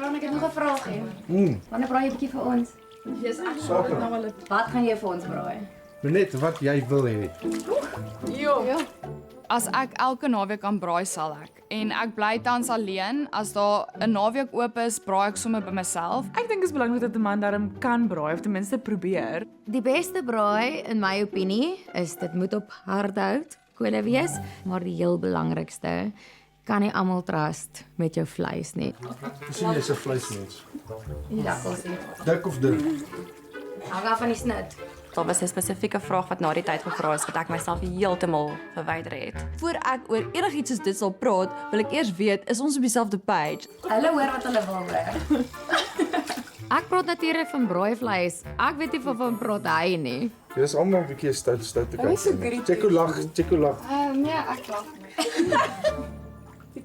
Ron, ek het nog 'n vraagie. Wanneer braai jy 'n bietjie vir ons? Dis ek Sater. nou al 'n Wat gaan jy vir ons braai? Net wat jy wil hê. Jo. As ek elke naweek kan braai sal ek. En ek bly tans alleen. As daar 'n naweek oop is, braai ek sommer by myself. Ek dink dit is belangrik dat 'n man daarom kan braai of ten minste probeer. Die beste braai in my opinie is dit moet op hardhout kolle wees, maar die heel belangrikste kan nie almal trust met jou vleis nie. Dis nie jy's 'n vleismens. Ja, kosie. Dik of dun? Hang af van die snit. Daar was 'n spesifieke vraag wat na die tyd gevra is wat ek myself heeltemal verwyder het. Voor ek oor enigiets soos dit sal praat, wil ek eers weet, is ons op dieselfde page? Hulle hoor wat hulle wil hoor. Ek praat natuurlik van braaivleis. Ek weet nie van praat hy nie. Dis almal 'n bietjie stout te kyk. Check lag. Nee, ek lag.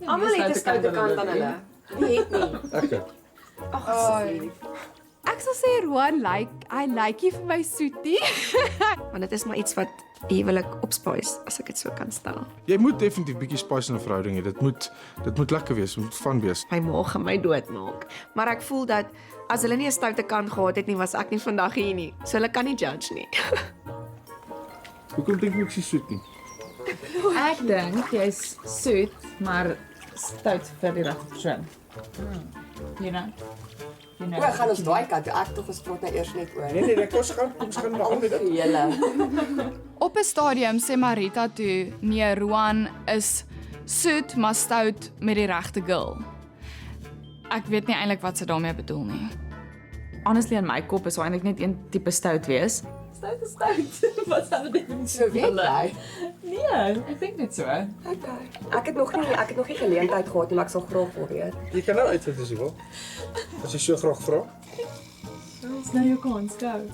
Almal het 'n stoute kant aan hulle. Wie het nie? Ek. Ek sal sê Roan hy lyk nie vir my soetie. Want dit is maar iets wat huwelik opspice, as ek dit so kan stel. Jy moet definitief bietjie spice in 'n verhouding hê. Dit moet lekker wees, moet fun wees. My ma gaan my doodmaak. Maar ek voel dat as hulle nie 'n stoute kant gehad het nie, was ek nie vandag hier nie. So hulle kan nie judge nie. Hoekom dink jy ek is soet nie? Ek dink jy's soet, maar stout vir die regte persoon. You know. O, gaan ons daai kant toe. Ek tog ons praat nou eers net oor. Nee, kom ons gaan maar aan met dit. Julle. Op 'n stadium sê Marita toe, nee, Roan is soet maar stout met die regte girl. Ek weet nie eintlik wat sy daarmee bedoel nie. Honestly in my kop is eintlik net een tipe stout wees. Stout is stout. Wat sou dit nie So weet jy. Nee, ek dink net so. Okay. Ek het nog nie geleentheid gehad nie, maar ek sal graag wil weet. Jy kan nou uitvind as jy wil. As jy so graag vra. Dis nou jou kans, stout.